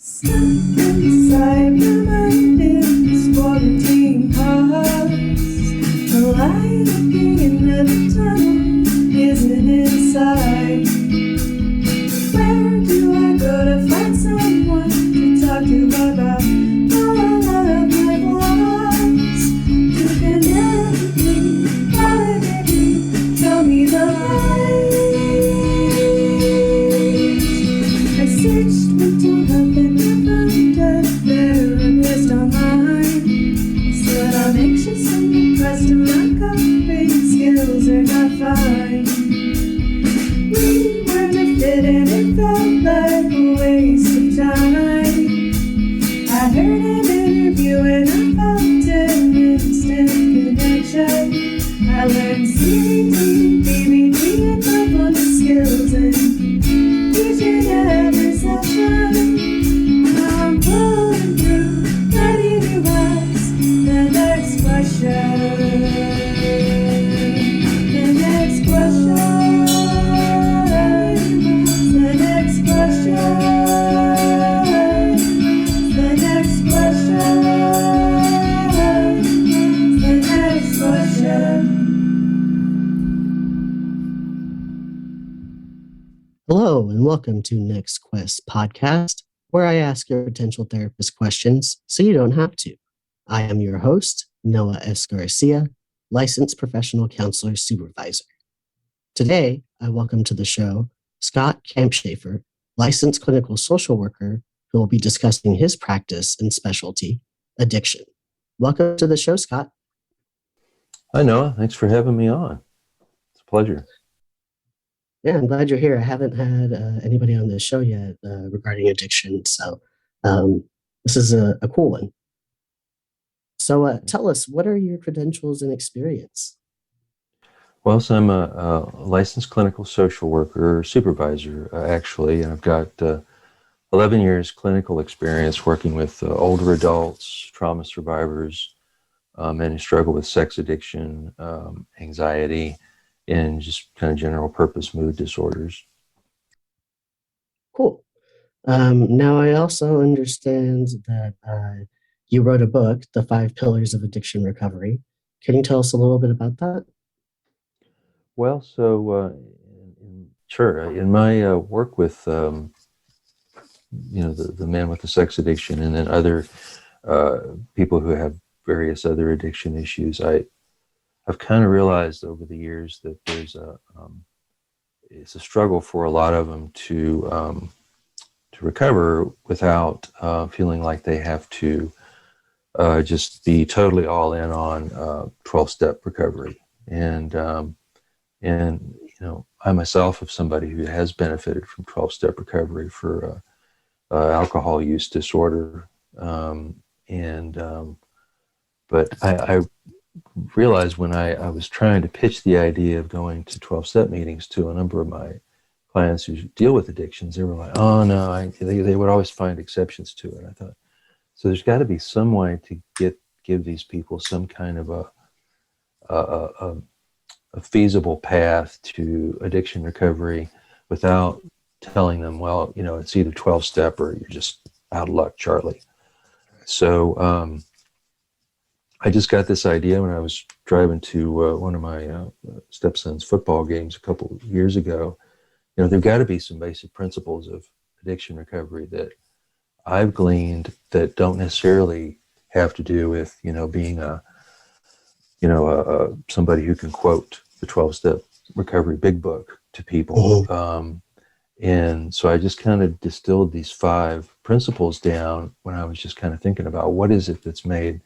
Stuck inside my mind in this quarantine pause. The light at the end of the tunnel isn't in sight. Where do I go to find someone to talk to about all of my flaws? You can never validate me, tell me the lies. I searched mental health and I found a therapist online. Said I'm anxious and depressed and my coping skills are not fine. We weren't a fit and it felt like a waste of time. I heard an interview and I felt an instant connection. I learned CBT, BBT, and mindfulness skills and teaching every session. Now I'm pulling through, ready to ask the next question. The next question. The next question. The next question. The next question. Hello, and welcome to NextQuest podcast, where I ask your potential therapist questions so you don't have to. I am your host, Noah S. Garcia, licensed professional counselor supervisor. Today, I welcome to the show Scott Kampschaefer, licensed clinical social worker, who will be discussing his practice and specialty, addiction. Welcome to the show, Scott. Hi, Noah. Thanks for having me on. It's a pleasure. Yeah, I'm glad you're here. I haven't had anybody on the show yet regarding addiction, so this is a cool one. So tell us, what are your credentials and experience? Well, so I'm a licensed clinical social worker, supervisor, actually, and I've got 11 years clinical experience working with older adults, trauma survivors, men who struggle with sex addiction, anxiety, and just kind of general purpose mood disorders. Cool. Now, I also understand that you wrote a book, The 5 Pillars of Addiction Recovery. Can you tell us a little bit about that? Well, so sure. In my work with the man with the sex addiction, and then other people who have various other addiction issues, I've kind of realized over the years that it's a struggle for a lot of them to recover without feeling like they have to just be totally all in on 12-step recovery. And I myself am somebody who has benefited from 12-step recovery for alcohol use disorder, but I realized when I was trying to pitch the idea of going to 12-step meetings to a number of my clients who deal with addictions, they were like, oh no, they would always find exceptions to it. I thought, so there's got to be some way to give these people some kind of a feasible path to addiction recovery without telling them, it's either 12-step or you're just out of luck, Charlie. So I just got this idea when I was driving to one of my stepson's football games a couple of years ago. There've got to be some basic principles of addiction recovery that I've gleaned that don't necessarily have to do with, being somebody who can quote the 12-step recovery big book to people. Mm-hmm. And so I just kind of distilled these 5 principles down when I was just kind of thinking about what is it that's made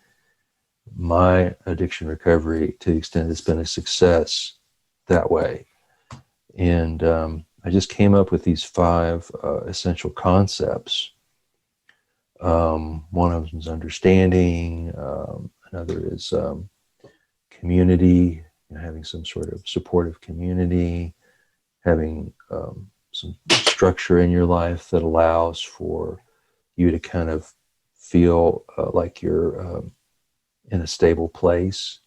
my addiction recovery to the extent it's been a success that way. And I just came up with these 5 essential concepts. One of them is understanding. Another is community, having some sort of supportive community, having some structure in your life that allows for you to kind of feel like you're in a stable place,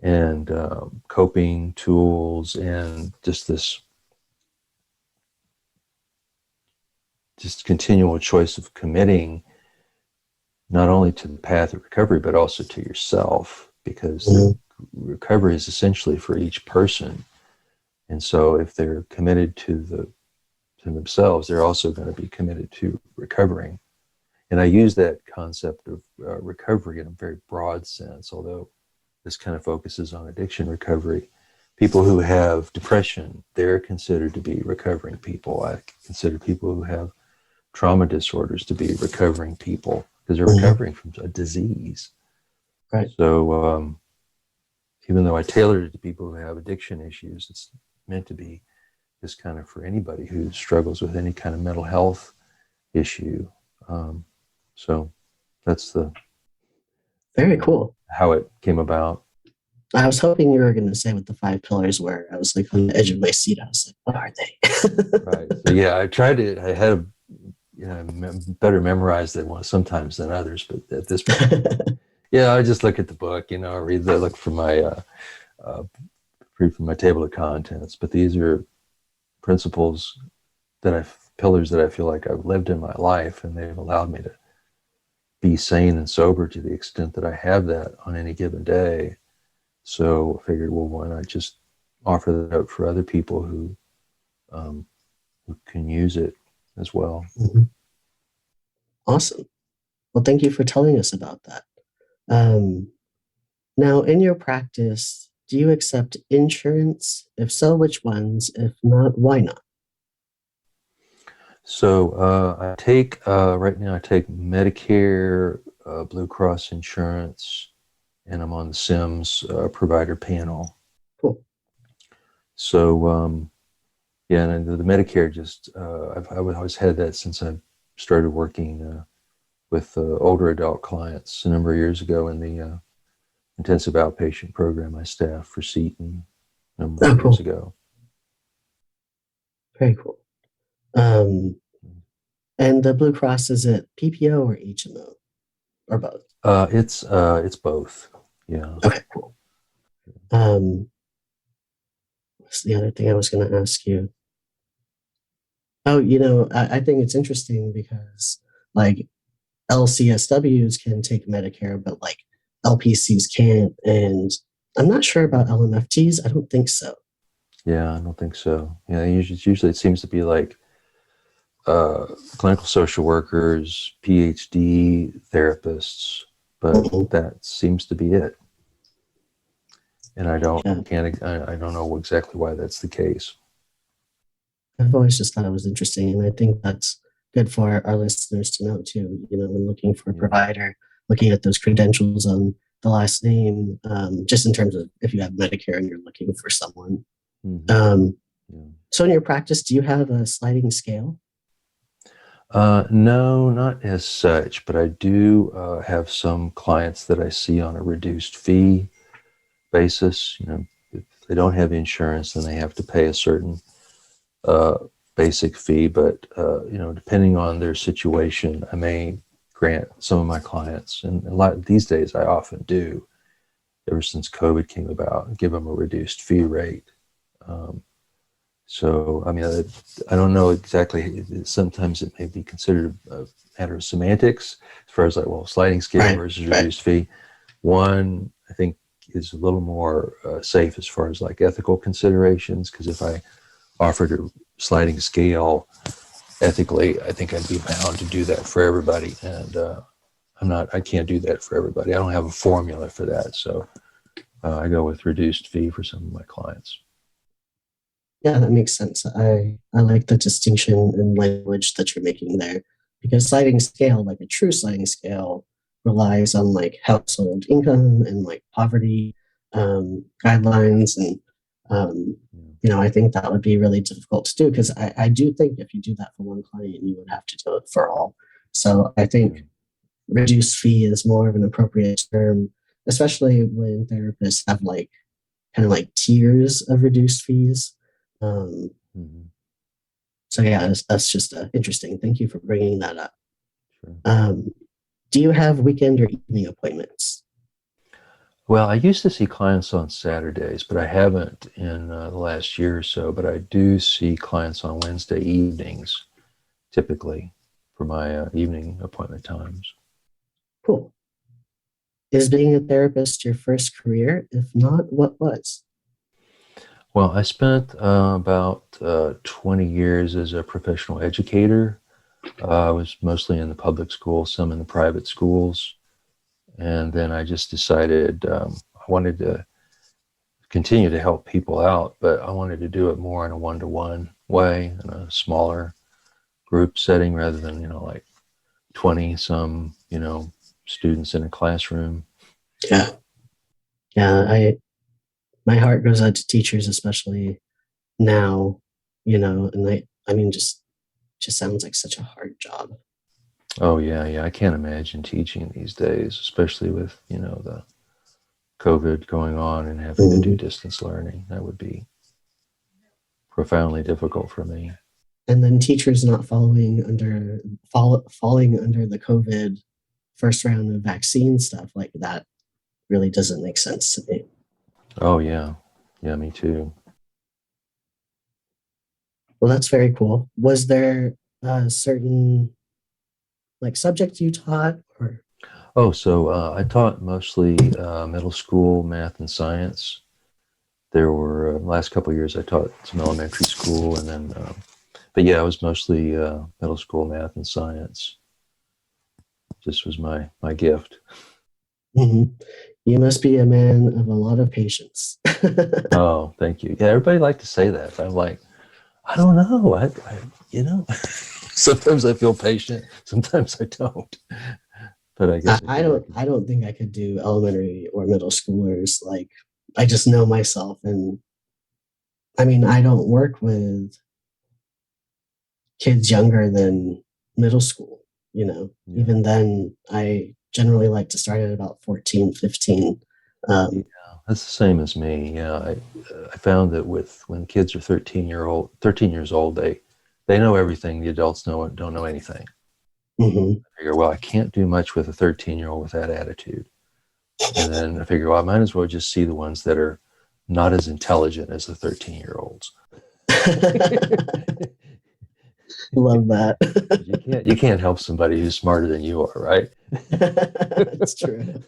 and coping tools, and just this just continual choice of committing not only to the path of recovery, but also to yourself, because the recovery is essentially for each person. And so if they're committed to themselves, they're also going to be committed to recovering. And I use that concept of recovery in a very broad sense, although this kind of focuses on addiction recovery. People who have depression, they're considered to be recovering people. I consider people who have trauma disorders to be recovering people because they're recovering from a disease. Right. So even though I tailored it to people who have addiction issues, it's meant to be just kind of for anybody who struggles with any kind of mental health issue. So that's very cool. How it came about. I was hoping you were going to say what the 5 pillars were. I was like on the edge of my seat. I was like, what are they? Right. So yeah, I had better memorized that one sometimes than others, but at this point, yeah, I just look at the book, I read the look for my table of contents. But these are principles pillars that I feel like I've lived in my life, and they've allowed me to be sane and sober to the extent that I have that on any given day. So I figured, well, why not just offer that up for other people who can use it as well. Awesome. Well, thank you for telling us about that. Now, in your practice, do you accept insurance? If so, which ones? If not, why not? So I take right now. I take Medicare, Blue Cross insurance, and I'm on the SIMS provider panel. Cool. So yeah, and the Medicare I've always had that since I started working with older adult clients a number of years ago in the intensive outpatient program I staffed for Seton a number of years ago. Very cool. And the Blue Cross, is it PPO or HMO or both? It's both. Yeah. Okay, cool. What's the other thing I was going to ask you? Oh, I think it's interesting because like LCSWs can take Medicare, but like LPCs can't. And I'm not sure about LMFTs. I don't think so. Yeah, I don't think so. Yeah, usually it seems to be like clinical social workers, PhD therapists, but that seems to be it. And I don't know exactly why that's the case. I've always just thought it was interesting, and I think that's good for our listeners to know too. When looking for a provider, looking at those credentials on the last name, just in terms of if you have Medicare and you're looking for someone. So in your practice, do you have a sliding scale? No, not as such, but I do have some clients that I see on a reduced fee basis. If they don't have insurance, then they have to pay a certain basic fee. But depending on their situation, I may grant some of my clients, and a lot these days I often do, ever since COVID came about, give them a reduced fee rate. So, I mean, I don't know exactly. Sometimes it may be considered a matter of semantics as far as like, well, sliding scale versus reduced fee. One, I think, is a little more safe as far as like ethical considerations, because if I offered a sliding scale ethically, I think I'd be bound to do that for everybody. And I can't do that for everybody. I don't have a formula for that. So I go with reduced fee for some of my clients. Yeah, that makes sense. I like the distinction in language that you're making there, because sliding scale, like a true sliding scale, relies on like household income and like poverty guidelines. And, I think that would be really difficult to do, because I do think if you do that for one client, you would have to do it for all. So I think reduced fee is more of an appropriate term, especially when therapists have like kind of like tiers of reduced fees. So yeah, that's just interesting. Thank you for bringing that up. Sure. Do you have weekend or evening appointments? Well, I used to see clients on Saturdays, but I haven't in the last year or so. But I do see clients on Wednesday evenings, typically for my evening appointment times. Cool. Is being a therapist your first career? If not, what was? Well, I spent about 20 years as a professional educator. I was mostly in the public schools, some in the private schools. And then I just decided I wanted to continue to help people out, but I wanted to do it more in a one-to-one way, in a smaller group setting rather than, like 20 some, students in a classroom. Yeah. My heart goes out to teachers, especially now, and I mean, just sounds like such a hard job. Oh yeah. I can't imagine teaching these days, especially with, the COVID going on and having to do distance learning. That would be profoundly difficult for me. And then teachers not falling under the COVID first round of vaccine stuff like that really doesn't make sense to me. Oh yeah, me too. Well, that's very cool. Was there a certain subject you taught, or? Oh, so I taught mostly middle school math and science. There were last couple of years I taught some elementary school, and then, but yeah, it was mostly middle school math and science. This was my gift. Mm-hmm. You must be a man of a lot of patience. Oh, thank you. Yeah, everybody liked to say that. I'm like, I don't know. I sometimes I feel patient, sometimes I don't. But I guess I don't think I could do elementary or middle schoolers. I just know myself, and I mean, I don't work with kids younger than middle school, Yeah. Even then, I generally like to start at about 14, 15. Yeah, that's the same as me. Yeah, I found that when kids are 13 years old, they know everything. The adults don't know anything. Mm-hmm. I figure, well, I can't do much with a 13-year-old with that attitude. And then I figure, well, I might as well just see the ones that are not as intelligent as the 13-year-olds. Love that. You can't help somebody who's smarter than you are, right? That's true.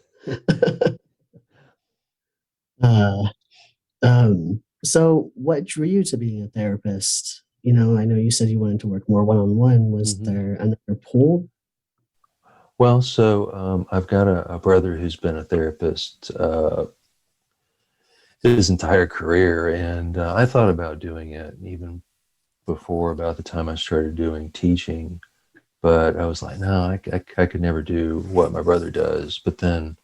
So what drew you to being a therapist? I know you said you wanted to work more one-on-one. Was there another pull? Well, so I've got a brother who's been a therapist his entire career, and I thought about doing it even before about the time I started doing teaching, but I was like, no, I could never do what my brother does. But then,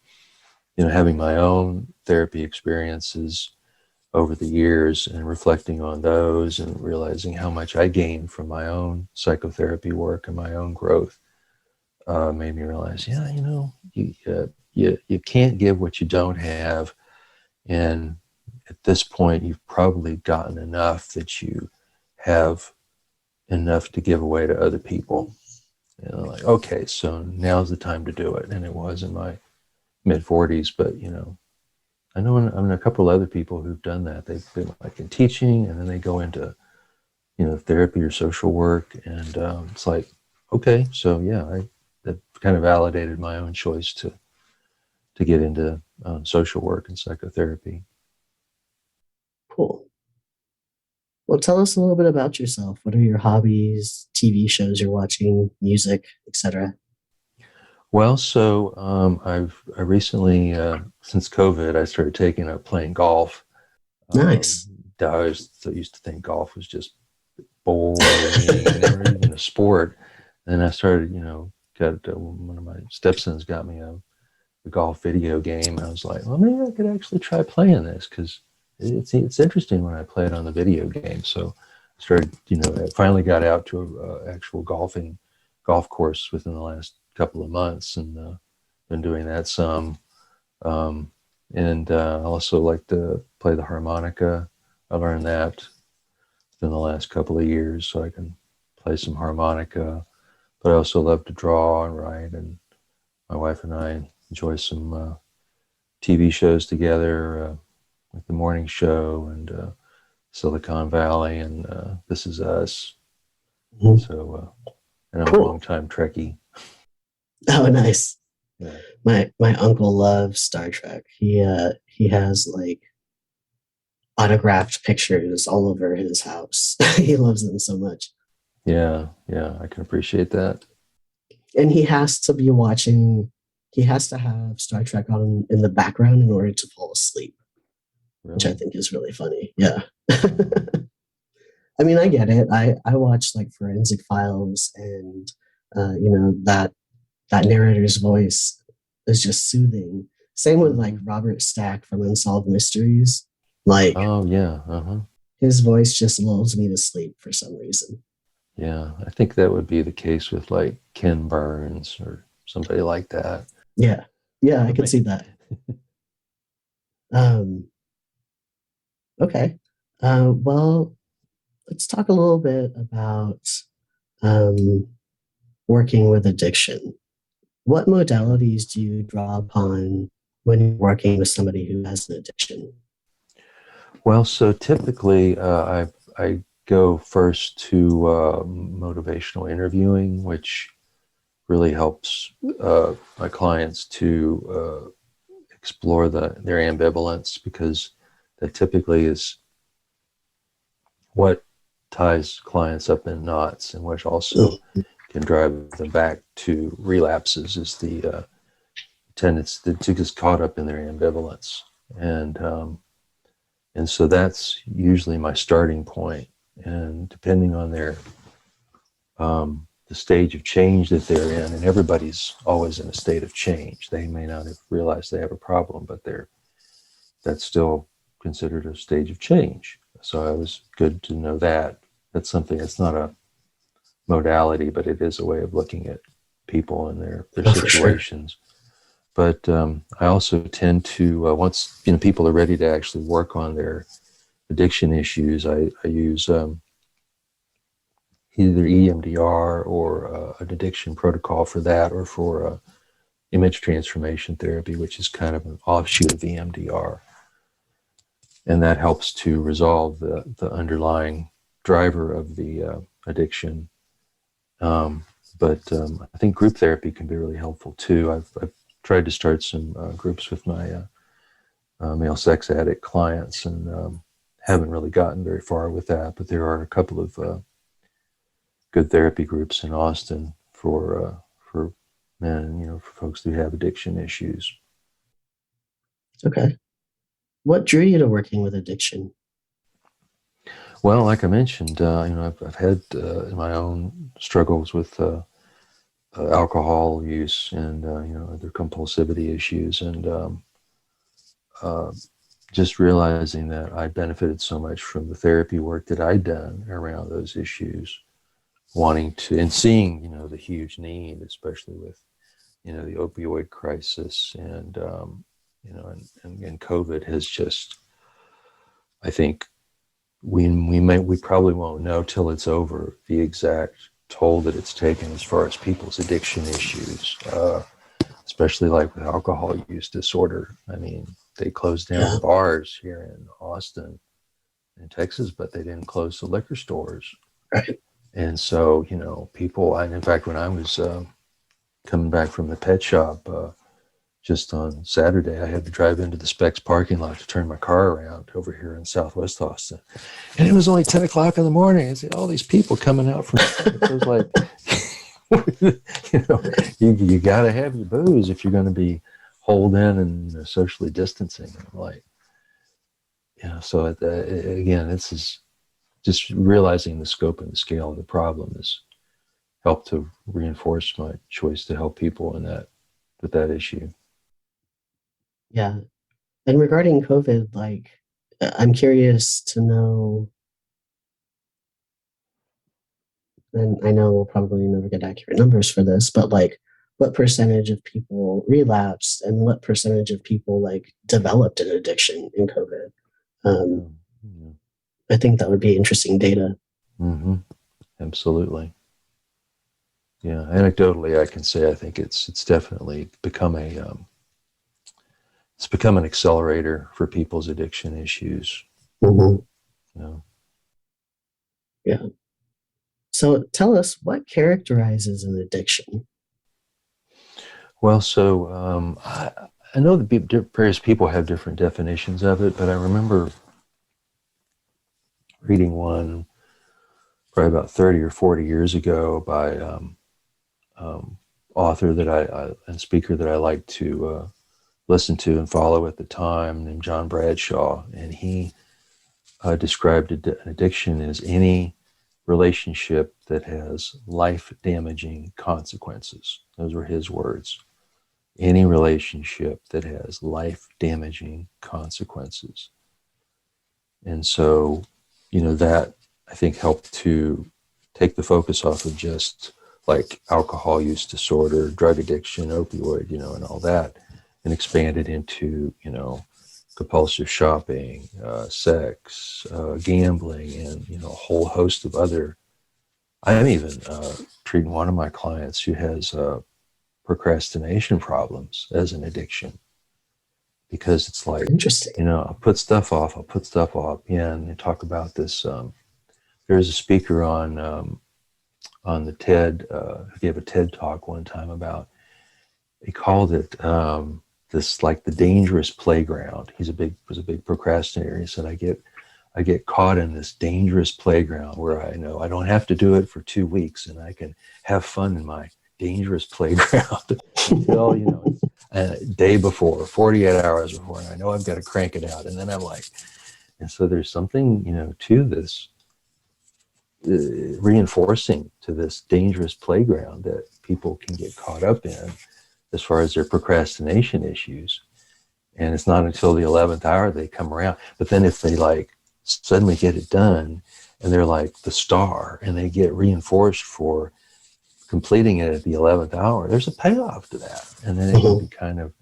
having my own therapy experiences over the years and reflecting on those and realizing how much I gained from my own psychotherapy work and my own growth made me realize, you can't give what you don't have. And at this point, you've probably gotten enough that you have enough to give away to other people. Okay, so now's the time to do it. And it was in my mid-40s, but, I know a couple of other people who've done that. They've been in teaching, and then they go into, therapy or social work. And it's like, okay, so yeah, that kind of validated my own choice to get into social work and psychotherapy. Cool. Well, tell us a little bit about yourself. What are your hobbies, TV shows you're watching, music, etc.? Well, so I recently, since COVID, I started taking up playing golf. Nice. I used to think golf was just boring, never even a sport. And I started, one of my stepsons got me a golf video game. I was like, well, maybe I could actually try playing this because it's interesting when I play it on the video game. So I started, I finally got out to an actual golf course within the last couple of months, and been doing that some. And I also like to play the harmonica. I learned that in the last couple of years, so I can play some harmonica. But I also love to draw and write, and my wife and I enjoy some TV shows together, like The Morning Show and Silicon Valley and This Is Us. Mm-hmm. So and I'm a Cool. longtime Trekkie. Oh, nice. Yeah. My uncle loves Star Trek. He has like autographed pictures all over his house. He loves them so much. Yeah, I can appreciate that. And he has to be watching, he has to have Star Trek on in the background in order to fall asleep, which I Really. think is really funny. Yeah. I mean, I get it. I watch like Forensic Files, and that narrator's voice is just soothing. Same with like Robert Stack from Unsolved Mysteries. Like, Oh yeah, uh-huh. his voice just lulls me to sleep for some reason. Yeah, I think that would be the case with like Ken Burns or somebody like that. Yeah, I could see that. Um, okay. Well, let's talk a little bit about um, working with addiction. What modalities do you draw upon when you're working with somebody who has an addiction? Well, so typically I go first to motivational interviewing, which really helps my clients to explore their ambivalence, because that typically is what ties clients up in knots, and which also can drive them back to relapses, is the tendency to get caught up in their ambivalence. And so that's usually my starting point. And depending on their the stage of change that they're in, and everybody's always in a state of change. They may not have realized they have a problem, but that's still considered a stage of change. So it was good to know that. That's something that's not a modality, but it is a way of looking at people and their situations. Sure. But I also tend to, once people are ready to actually work on their addiction issues, I use either EMDR or an addiction protocol for that, or for image transformation therapy, which is kind of an offshoot of EMDR. And that helps to resolve the underlying driver of the addiction. But I think group therapy can be really helpful too. I've tried to start some groups with my male sex addict clients, and haven't really gotten very far with that. But there are a couple of good therapy groups in Austin for men, for folks who have addiction issues. Okay. What drew you to working with addiction? Well, like I mentioned, I've had my own struggles with alcohol use and other compulsivity issues, and just realizing that I benefited so much from the therapy work that I'd done around those issues, wanting to, and seeing the huge need, especially with the opioid crisis, and and COVID has just, I think we probably won't know till it's over the exact toll that it's taken as far as people's addiction issues, especially like with alcohol use disorder. I mean, they closed down bars here in Austin and Texas, but they didn't close the liquor stores. Right. And so, people, in fact, when I was coming back from the pet shop, just on Saturday, I had to drive into the Specs parking lot to turn my car around over here in Southwest Austin. And it was only 10 o'clock in the morning. I see all these people coming out from, it was like, you got to have your booze if you're going to be holed in and socially distancing. Like, so again, this is just realizing the scope and the scale of the problem has helped to reinforce my choice to help people with that issue. Yeah. And regarding COVID, like, I'm curious to know, and I know we'll probably never get accurate numbers for this, but like, what percentage of people relapsed and what percentage of people like developed an addiction in COVID? I think that would be interesting data. Mm-hmm. Absolutely. Yeah. Anecdotally, I can say I think it's definitely become it's become an accelerator for people's addiction issues. Mm-hmm. Yeah. Yeah. So tell us, what characterizes an addiction? Well, so I know that various people have different definitions of it, but I remember reading one probably about 30 or 40 years ago by author that I and speaker that I like to listen to and follow at the time, named John Bradshaw, and he described an addiction as any relationship that has life-damaging consequences. Those were his words. Any relationship that has life-damaging consequences. And so, that I think helped to take the focus off of just like alcohol use disorder, drug addiction, opioid, and all that, and expand it into, compulsive shopping, sex, gambling, and, a whole host of other. I'm even treating one of my clients who has procrastination problems as an addiction, because it's like, Interesting. I'll put stuff off. Yeah, and they talk about this. There's a speaker on the TED, who gave a TED talk one time about, he called it this, like, the dangerous playground. He was a big procrastinator. He said, I get caught in this dangerous playground where I know I don't have to do it for 2 weeks, and I can have fun in my dangerous playground until, a day before, 48 hours before, and I know I've got to crank it out. And then I'm like, and so there's something, to this reinforcing to this dangerous playground that people can get caught up in as far as their procrastination issues. And it's not until the 11th hour they come around. But then if they like suddenly get it done and they're like the star and they get reinforced for completing it at the 11th hour, there's a payoff to that. And then it can be kind of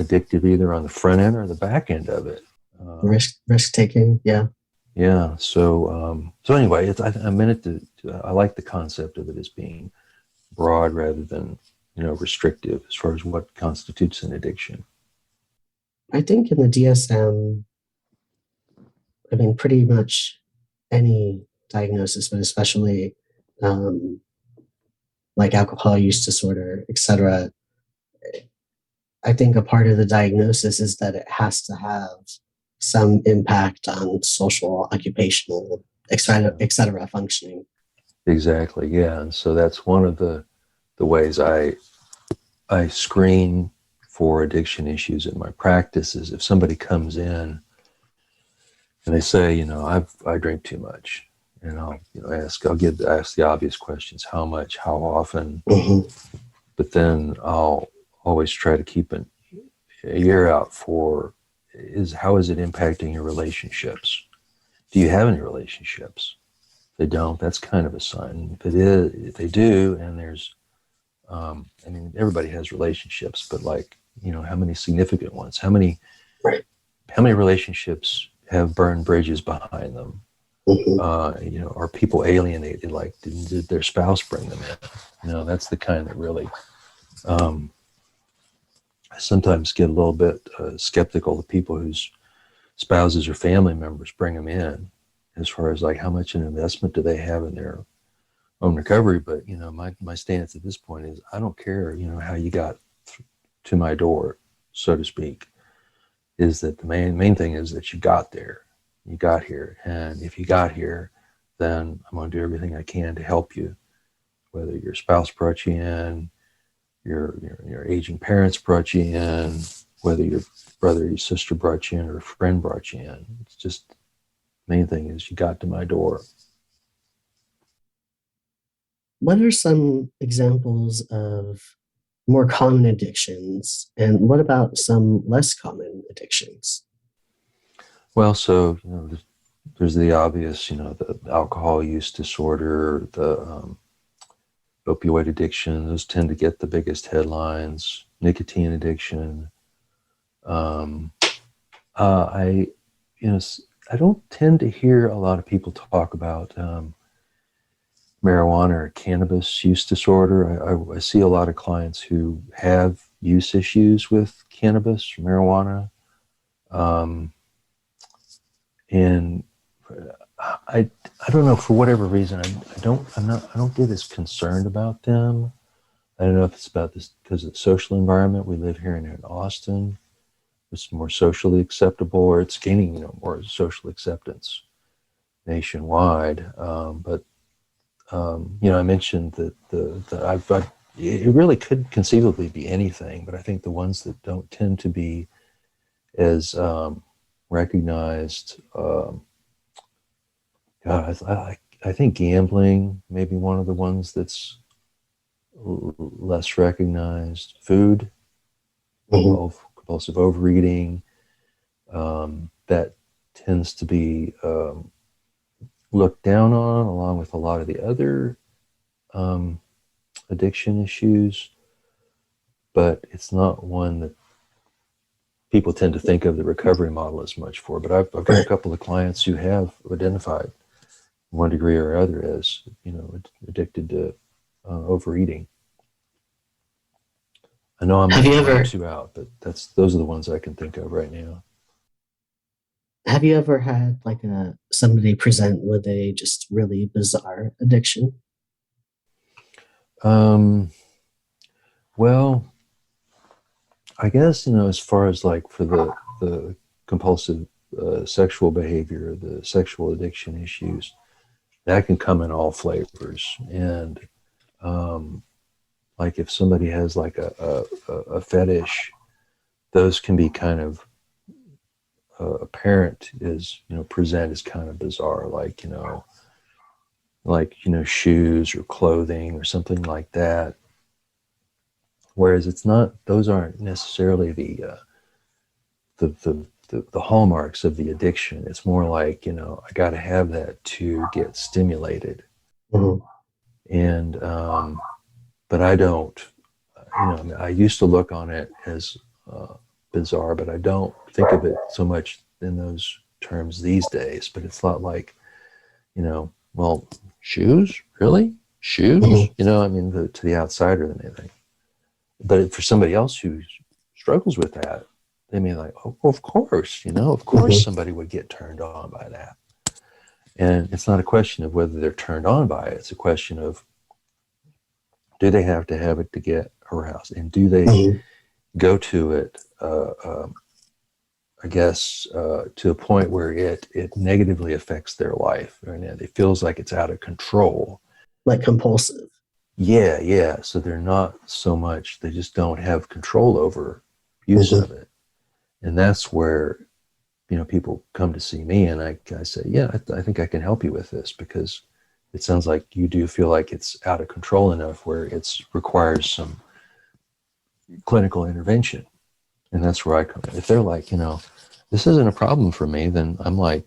addictive either on the front end or the back end of it. Risk taking. Yeah. Yeah. So anyway, I meant it to, I like the concept of it as being broad rather than, restrictive as far as what constitutes an addiction. I think in the DSM, pretty much any diagnosis, but especially like alcohol use disorder, etc. I think a part of the diagnosis is that it has to have some impact on social, occupational, etc. functioning. Exactly. Yeah. And so that's one of the ways I screen for addiction issues in my practice is if somebody comes in and they say, I drink too much, and I'll ask the obvious questions: how much, how often. But then I'll always try to keep a ear out for how is it impacting your relationships? Do you have any relationships? If they don't, that's kind of a sign. If they do, and there's everybody has relationships, but how many significant ones? How many relationships have burned bridges behind them? Are people alienated? Like, did their spouse bring them in? That's the kind that really, I sometimes get a little bit skeptical of people whose spouses or family members bring them in, as far as like how much an investment do they have in their own recovery. But my stance at this point is I don't care how you got to my door, so to speak. Is that the main thing is that you got here, and if you got here, then I'm going to do everything I can to help you, whether your spouse brought you in, your aging parents brought you in, whether your brother or your sister brought you in, or a friend brought you in. It's just, main thing is you got to my door. What are some examples of more common addictions, and what about some less common addictions? Well, so there's the obvious, the alcohol use disorder, the opioid addiction. Those tend to get the biggest headlines. Nicotine addiction. I don't tend to hear a lot of people talk about marijuana or cannabis use disorder. I see a lot of clients who have use issues with cannabis or marijuana. And I don't know, for whatever reason, I don't get as concerned about them. I don't know if it's about this because of the social environment we live here in Austin. It's more socially acceptable, or it's gaining, more social acceptance nationwide. But I mentioned that it really could conceivably be anything, but I think the ones that don't tend to be as recognized. I think gambling may be one of the ones that's less recognized. Food, compulsive overeating, that tends to be looked down on, along with a lot of the other addiction issues. But it's not one that people tend to think of the recovery model as much for. But I've got a couple of clients who have identified one degree or other as, addicted to overeating. I know I'm not one or two out, but those are the ones I can think of right now. Have you ever had somebody present with a just really bizarre addiction? Well, I guess, as far as for the compulsive sexual behavior, the sexual addiction issues, that can come in all flavors. And if somebody has a fetish, those can be kind of apparent as, present as kind of bizarre, shoes or clothing or something like that. Whereas those aren't necessarily the hallmarks of the addiction. It's more like, I got to have that to get stimulated. Mm-hmm. And, but I don't, I used to look on it as bizarre, but I don't think of it so much in those terms these days. But it's not like, well, shoes? Really? Shoes? Mm-hmm. To the outsider than anything. But for somebody else who struggles with that, they may oh, of course, Mm-hmm. somebody would get turned on by that. And it's not a question of whether they're turned on by it. It's a question of, do they have to have it to get aroused? And do they go to it, I guess, to a point where it negatively affects their life? And it feels like it's out of control. Like compulsive. Yeah. So they're not so much, they just don't have control over use of it. And that's where, people come to see me, and I say, yeah, I think I can help you with this, because it sounds like you do feel like it's out of control enough where it requires some clinical intervention. And that's where I come in. If they're like, this isn't a problem for me, then I'm like,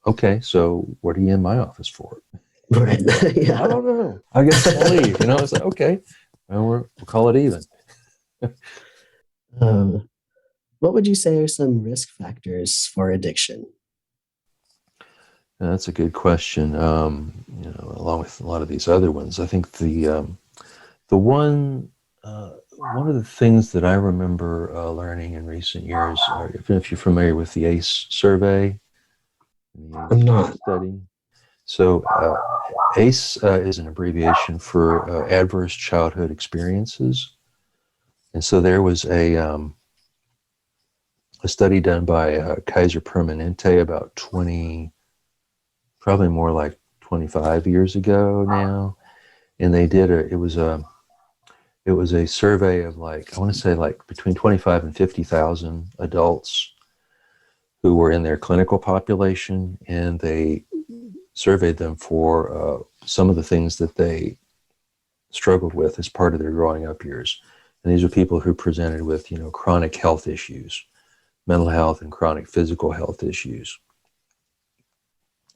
okay, so what are you in my office for? Right. Yeah. I don't know. I guess I'll leave. It's like, okay, well, we'll call it even. What would you say are some risk factors for addiction? That's a good question. Along with a lot of these other ones, I think the one of the things that I remember learning in recent years, if you're familiar with the ACE survey, I'm not. study. So ACE is an abbreviation for Adverse Childhood Experiences, and so there was a study done by Kaiser Permanente about 20, probably more like 25 years ago now, and they did it was a survey of I want to say between 25 and 50,000 adults who were in their clinical population, and they surveyed them for some of the things that they struggled with as part of their growing up years. And these are people who presented with, chronic health issues, mental health and chronic physical health issues.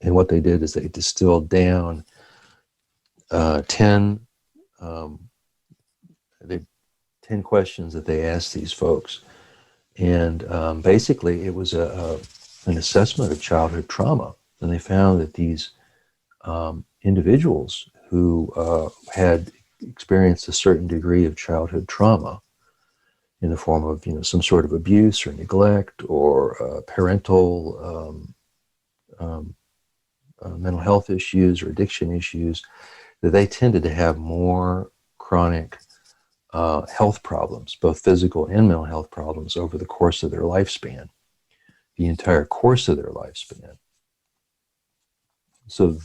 And what they did is they distilled down 10 questions that they asked these folks. And basically it was an assessment of childhood trauma. And they found that these individuals who had experienced a certain degree of childhood trauma in the form of, some sort of abuse or neglect or parental mental health issues or addiction issues, that they tended to have more chronic health problems, both physical and mental health problems, over the course of their lifespan, the entire course of their lifespan. So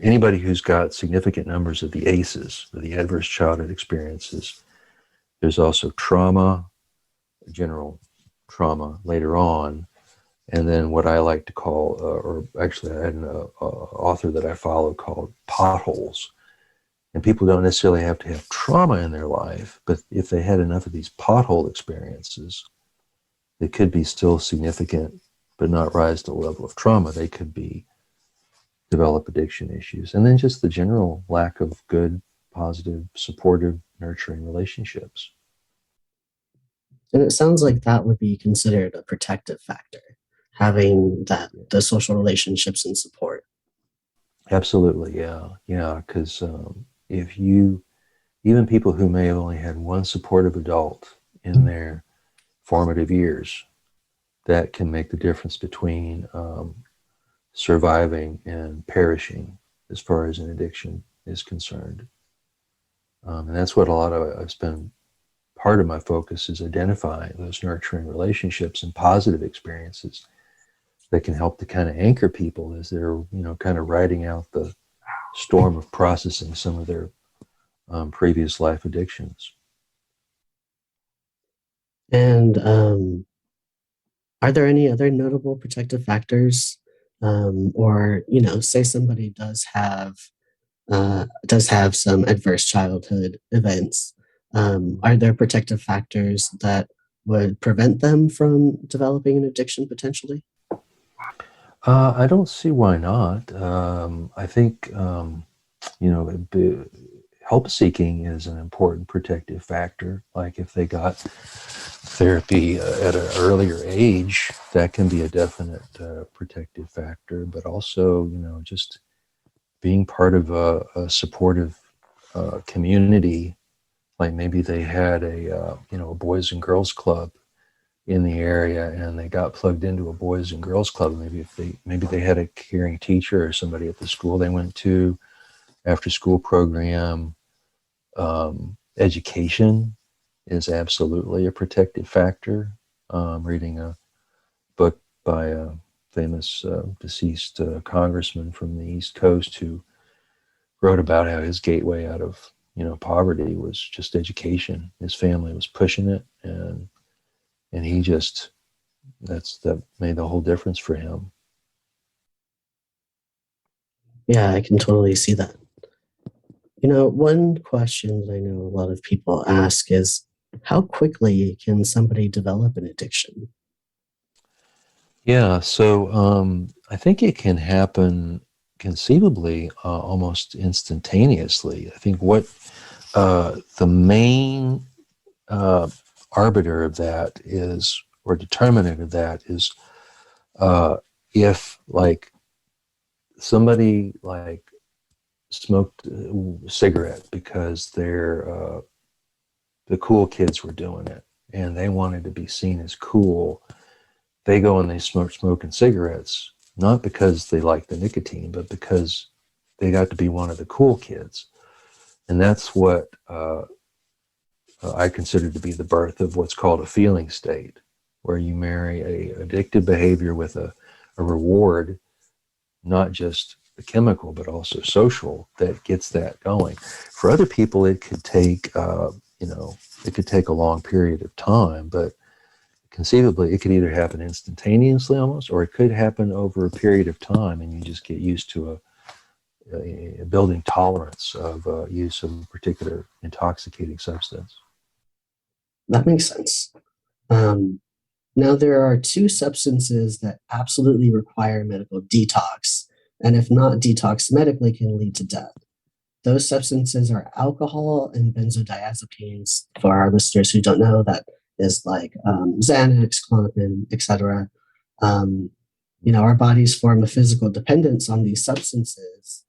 anybody who's got significant numbers of the ACEs, the adverse childhood experiences, there's also trauma, general trauma later on, and then what I like to call, or actually I had an author that I follow called potholes. And people don't necessarily have to have trauma in their life, but if they had enough of these pothole experiences, they could be still significant, but not rise to the level of trauma. They could develop addiction issues. And then just the general lack of good, positive, supportive, nurturing relationships. And it sounds like that would be considered a protective factor, having the social relationships and support. Absolutely, yeah, because even people who may have only had one supportive adult in their formative years, that can make the difference between surviving and perishing as far as an addiction is concerned. And that's what I've spent part of my focus is identifying those nurturing relationships and positive experiences that can help to kind of anchor people as they're, kind of riding out the storm of processing some of their previous life addictions. And are there any other notable protective factors, or say somebody does have some adverse childhood events? Are there protective factors that would prevent them from developing an addiction potentially? I don't see why not. I think help seeking is an important protective factor. Like if they got therapy at an earlier age, that can be a definite protective factor. But also, just being part of a supportive community, like maybe they had a boys and girls club in the area, and they got plugged into a boys and girls club. Maybe they had a caring teacher or somebody at the school they went to, after school program. Education is absolutely a protective factor. Reading a book by a famous deceased congressman from the East Coast who wrote about how his gateway out of poverty was just education. His family was pushing it, and he just that made the whole difference for him. Yeah, I can totally see that. One question that I know a lot of people ask is, how quickly can somebody develop an addiction? Yeah, so I think it can happen conceivably almost instantaneously. I think what the main arbiter of that is, or determinant of that is, if like somebody like smoked a cigarette because the cool kids were doing it and they wanted to be seen as cool, they go and they start smoking cigarettes, not because they like the nicotine, but because they got to be one of the cool kids. And that's what I consider to be the birth of what's called a feeling state, where you marry a addictive behavior with a reward, not just the chemical, but also social, that gets that going. For other people, it could take, it could take a long period of time, but conceivably, it could either happen instantaneously almost, or it could happen over a period of time, and you just get used to a building tolerance of use of a particular intoxicating substance. That makes sense. Now, there are two substances that absolutely require medical detox, and if not detox medically, can lead to death. Those substances are alcohol and benzodiazepines. For our listeners who don't know, that is like Xanax, Klonopin, etc. Our bodies form a physical dependence on these substances.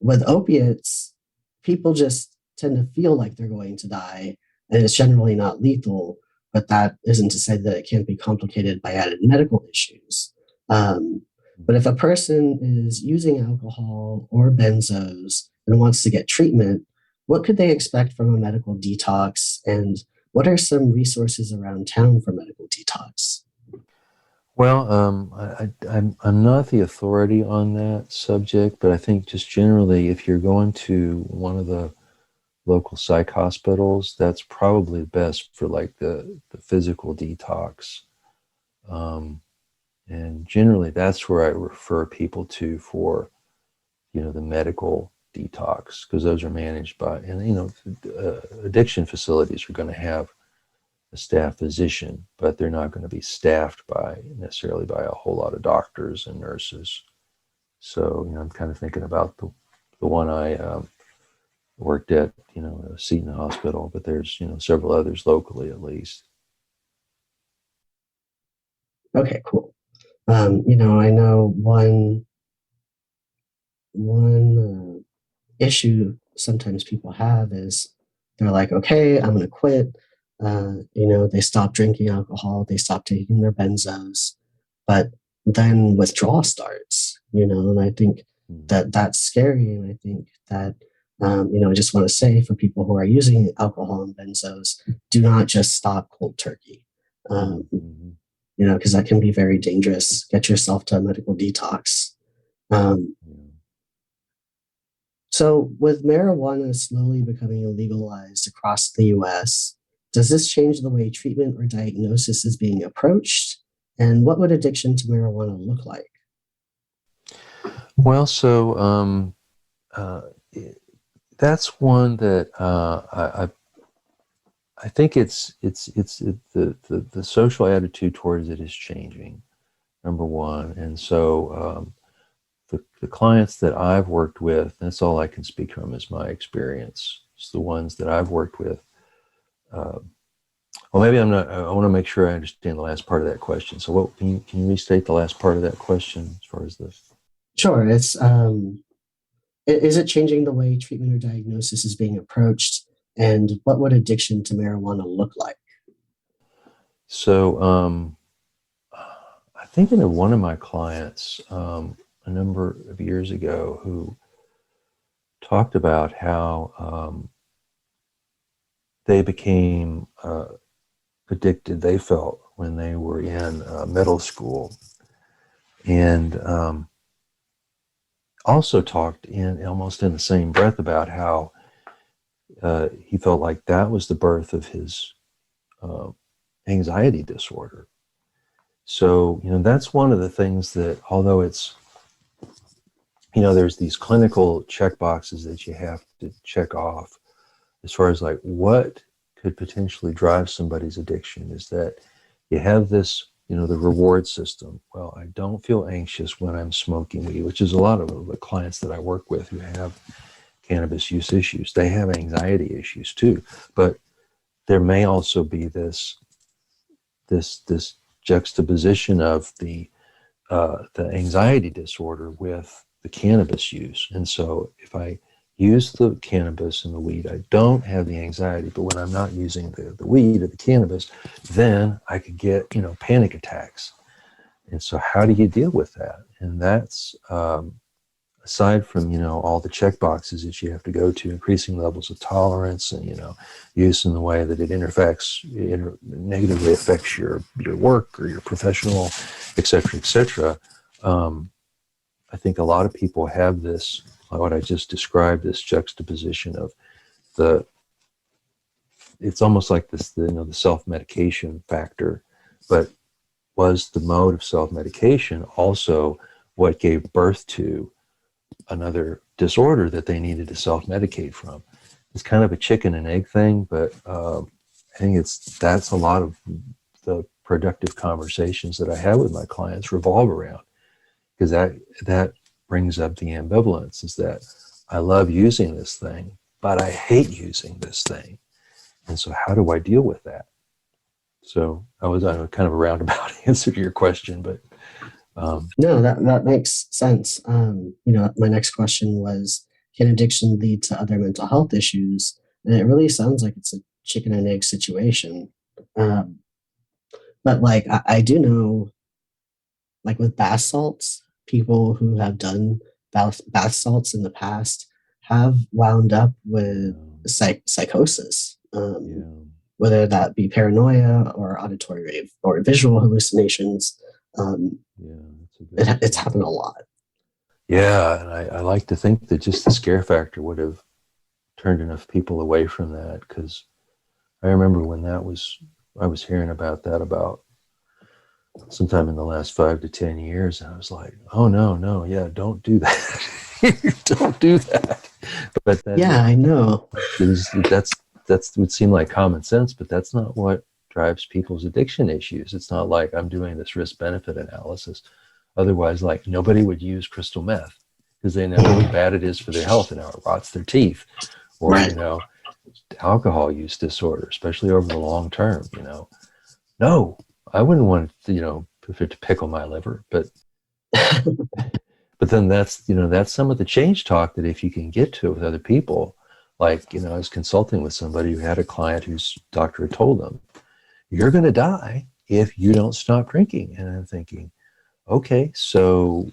With opiates, people just tend to feel like they're going to die, and it's generally not lethal, but that isn't to say that it can't be complicated by added medical issues. But if a person is using alcohol or benzos and wants to get treatment, what could they expect from a medical detox? And what are some resources around town for medical detox? Well, I'm not the authority on that subject, but I think just generally, if you're going to one of the local psych hospitals, that's probably best for like the physical detox. And generally, that's where I refer people to for, the medical detox, because those are managed by, and, addiction facilities are going to have a staff physician, but they're not going to be staffed necessarily by a whole lot of doctors and nurses. So, I'm kind of thinking about the one I worked at, Seton Hospital, but there's, several others locally at least. Okay, cool. I know one issue sometimes people have is they're like, okay, I'm going to quit. They stop drinking alcohol, they stop taking their benzos, but then withdrawal starts, and I think that that's scary. And I think that, I just want to say for people who are using alcohol and benzos, do not just stop cold turkey, because that can be very dangerous. Get yourself to a medical detox. So, with marijuana slowly becoming legalized across the US, does this change the way treatment or diagnosis is being approached? And what would addiction to marijuana look like? Well, so that's one that I think the social attitude towards it is changing, number one, and so the clients that I've worked with, that's all I can speak from is my experience. It's the ones that I've worked with. Well, maybe I'm not. I want to make sure I understand the last part of that question. So, what can you restate the last part of that question as far as this? Sure. It's is it changing the way treatment or diagnosis is being approached, and what would addiction to marijuana look like? So, I think of one of my clients a number of years ago who talked about how they became addicted, they felt, when they were in middle school. And also talked almost in the same breath about how he felt like that was the birth of his anxiety disorder. So, that's one of the things that, although it's, there's these clinical check boxes that you have to check off as far as like what could potentially drive somebody's addiction, is that you have this, the reward system. Well, I don't feel anxious when I'm smoking weed, which is a lot of the clients that I work with who have cannabis use issues. They have anxiety issues too, but there may also be this juxtaposition of the anxiety disorder with the cannabis use. And so if I use the cannabis and the weed, I don't have the anxiety, but when I'm not using the weed or the cannabis, then I could get, panic attacks. And so how do you deal with that? And that's, aside from, all the check boxes that you have to go to, increasing levels of tolerance and, use in the way that it negatively affects your work or your professional, et cetera, I think a lot of people have this, what I just described, this juxtaposition of it's almost like this, the self-medication factor, but was the mode of self-medication also what gave birth to another disorder that they needed to self-medicate from? It's kind of a chicken and egg thing, but I think that's a lot of the productive conversations that I have with my clients revolve around, because that brings up the ambivalence, is that I love using this thing, but I hate using this thing. And so how do I deal with that? So I was kind of a roundabout answer to your question, but no, that makes sense. My next question was, can addiction lead to other mental health issues? And it really sounds like it's a chicken and egg situation. But like I do know, like with bath salts, people who have done bath salts in the past have wound up with psychosis, whether that be paranoia or auditory or visual hallucinations. It's happened a lot. Yeah, and I like to think that just the scare factor would have turned enough people away from that, because I remember when I was hearing about that about sometime in the last 5 to 10 years, and I was like, oh no, yeah, don't do that. Don't do that. But I know. That would seem like common sense, but that's not what drives people's addiction issues. It's not like I'm doing this risk-benefit analysis. Otherwise, like, nobody would use crystal meth because they know how bad it is for their health and how it rots their teeth. Or, right. Alcohol use disorder, especially over the long term, No, I wouldn't want if it to pickle my liver, but but then that's some of the change talk that if you can get to it with other people, like, I was consulting with somebody who had a client whose doctor had told them, you're going to die if you don't stop drinking. And I'm thinking, okay, so,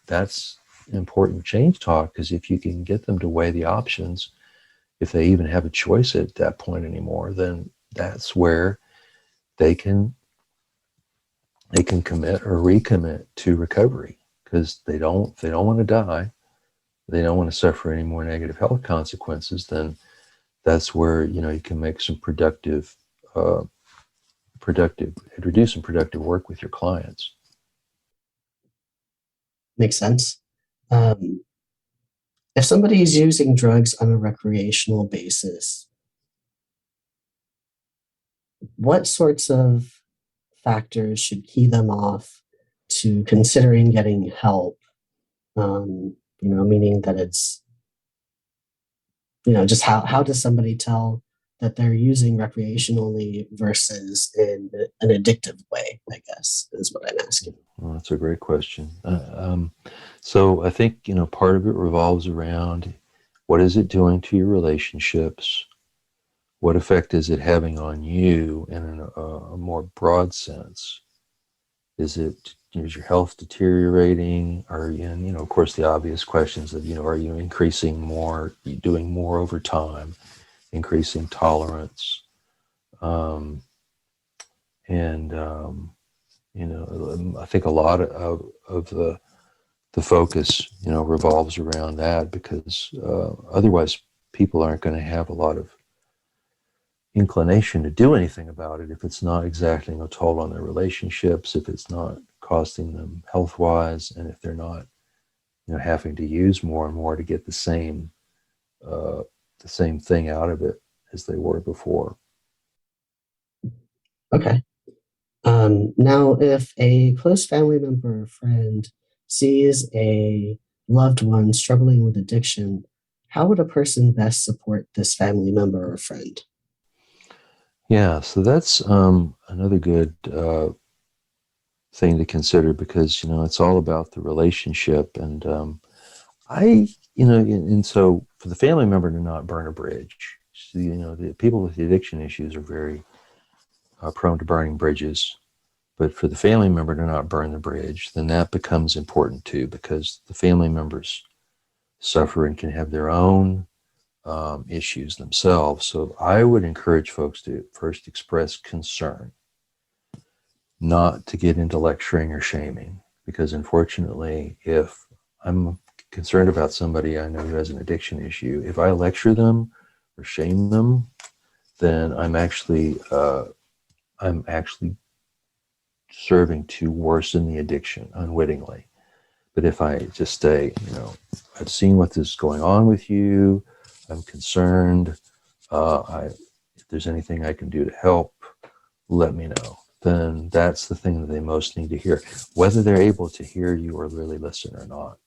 that's important change talk, because if you can get them to weigh the options, if they even have a choice at that point anymore, then that's where they can commit or recommit to recovery, because they don't want to die. They don't want to suffer any more negative health consequences. Then that's where, you can make some productive and do some productive work with your clients. Makes sense. If somebody is using drugs on a recreational basis, what sorts of factors should key them off to considering getting help? Meaning that it's, just how does somebody tell that they're using recreationally versus in an addictive way, I guess, is what I'm asking. Well, that's a great question. So I think, part of it revolves around, what is it doing to your relationships? What effect is it having on you in a more broad sense? Is your health deteriorating? Are you, of course, the obvious questions of, are you increasing more? Are you doing more over time? Increasing tolerance? I think a lot of the focus, revolves around that, because otherwise people aren't going to have a lot of inclination to do anything about it if it's not exacting a toll on their relationships, if it's not costing them health-wise, and if they're not, having to use more and more to get the same thing out of it as they were before. Okay. Now, if a close family member or friend sees a loved one struggling with addiction, how would a person best support this family member or friend? Yeah, so that's another good thing to consider, because it's all about the relationship, and so for the family member to not burn a bridge. So, the people with the addiction issues are very prone to burning bridges, but for the family member to not burn the bridge, then that becomes important too, because the family members suffer and can have their own issues themselves. So I would encourage folks to first express concern, not to get into lecturing or shaming, because unfortunately, if I'm concerned about somebody I know who has an addiction issue, if I lecture them or shame them, then I'm actually serving to worsen the addiction unwittingly. But if I just say, I've seen what is going on with you, I'm concerned, if there's anything I can do to help, let me know. Then that's the thing that they most need to hear, whether they're able to hear you or really listen or not.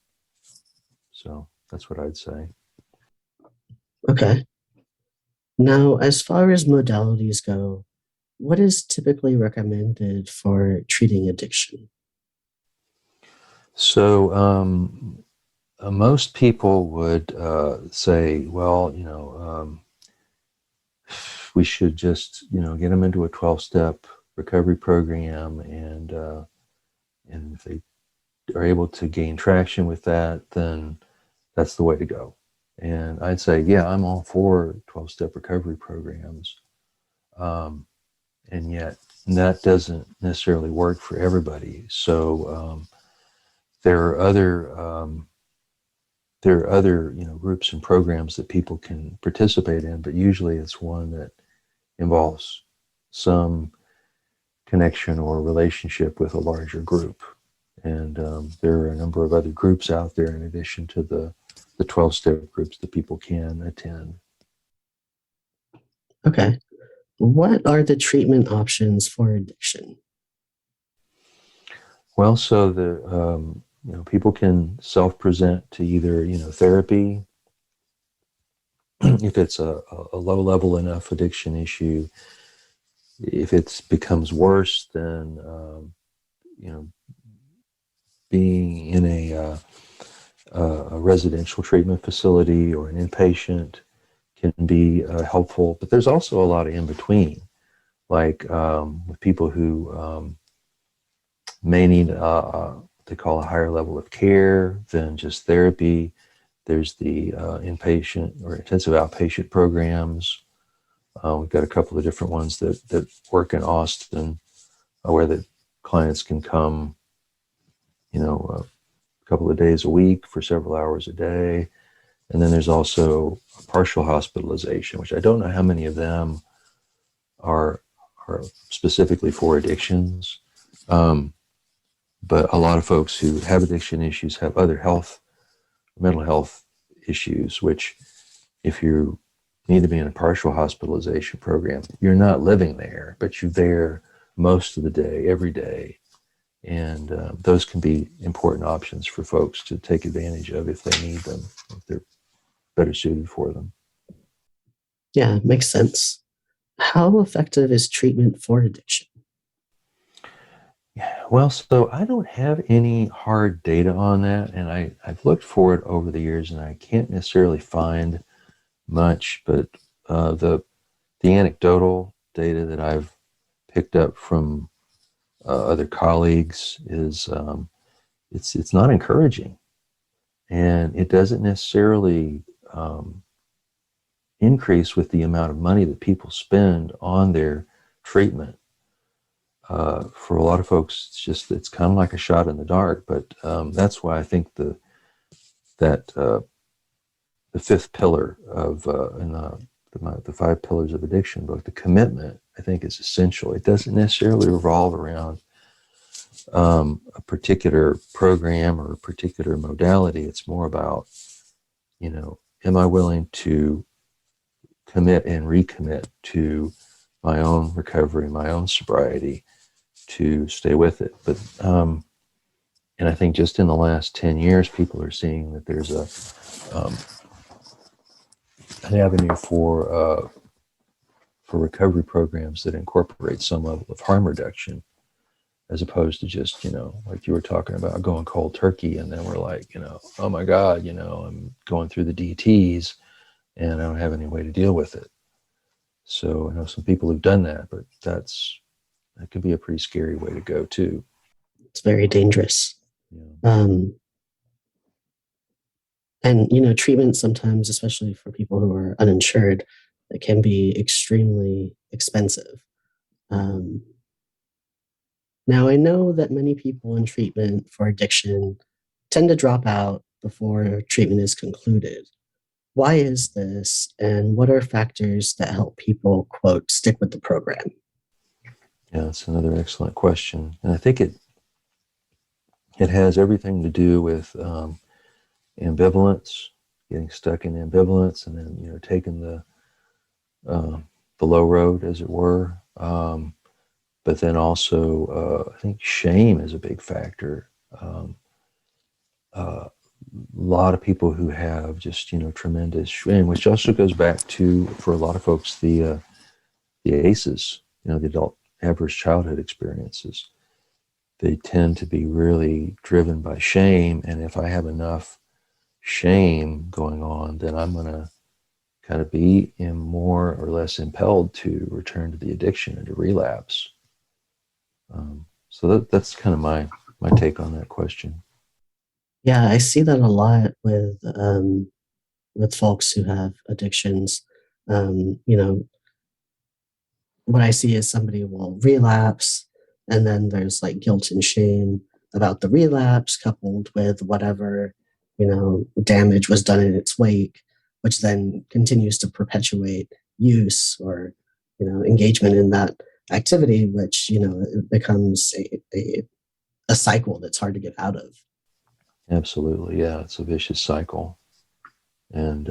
So that's what I'd say. Okay. Now, as far as modalities go, what is typically recommended for treating addiction? So most people would say, well, we should just, get them into a 12-step recovery program, and if they are able to gain traction with that, then that's the way to go. And I'd say, yeah, I'm all for 12-step recovery programs. And yet that doesn't necessarily work for everybody. So there are other groups and programs that people can participate in, but usually it's one that involves some connection or relationship with a larger group. And there are a number of other groups out there in addition to the 12-step groups that people can attend. Okay. What are the treatment options for addiction? Well, so the people can self-present to either therapy if it's a low-level enough addiction issue. If it becomes worse, then being in a residential treatment facility or an inpatient can be helpful. But there's also a lot of in between, like with people who may need what they call a higher level of care than just therapy. There's the inpatient or intensive outpatient programs. We've got a couple of different ones that work in Austin where the clients can come, a couple of days a week for several hours a day. And then there's also partial hospitalization, which I don't know how many of them are specifically for addictions. But a lot of folks who have addiction issues have other mental health issues, which if you need to be in a partial hospitalization program, you're not living there, but you're there most of the day, every day. And those can be important options for folks to take advantage of if they need them, if they're better suited for them. Yeah, makes sense. How effective is treatment for addiction? Yeah, well, so I don't have any hard data on that, and I've looked for it over the years, and I can't necessarily find much, but the anecdotal data that I've picked up from other colleagues is it's not encouraging, and it doesn't necessarily increase with the amount of money that people spend on their treatment. For a lot of folks, it's kind of like a shot in the dark. But that's why I think the fifth pillar of in the 5 pillars of addiction book, the commitment, I think is essential. It doesn't necessarily revolve around a particular program or a particular modality. It's more about, am I willing to commit and recommit to my own recovery, my own sobriety, to stay with it. But and I think just in the last 10 years, people are seeing that there's an avenue for recovery programs that incorporate some level of harm reduction, as opposed to just, like you were talking about, going cold turkey, and then we're like, oh my God, I'm going through the DTs and I don't have any way to deal with it. So I know some people who've done that, but that could be a pretty scary way to go too. It's very dangerous. Yeah. And treatment sometimes, especially for people who are uninsured, it can be extremely expensive. Now, I know that many people in treatment for addiction tend to drop out before treatment is concluded. Why is this, and what are factors that help people, quote, stick with the program? Yeah, that's another excellent question. And I think it has everything to do with ambivalence, getting stuck in ambivalence, and then, taking the low road, as it were. But then also, I think shame is a big factor. A lot of people who have just, tremendous shame, which also goes back to, for a lot of folks, the ACEs, the adult adverse childhood experiences. They tend to be really driven by shame. And if I have enough shame going on, then I'm going to kind of be more or less impelled to return to the addiction and to relapse. So that's kind of my take on that question. Yeah, I see that a lot with folks who have addictions. You know, what I see is somebody will relapse, and then there's like guilt and shame about the relapse, coupled with whatever, damage was done in its wake, which then continues to perpetuate use or, engagement in that activity, which, it becomes a cycle that's hard to get out of. Absolutely, yeah, it's a vicious cycle. And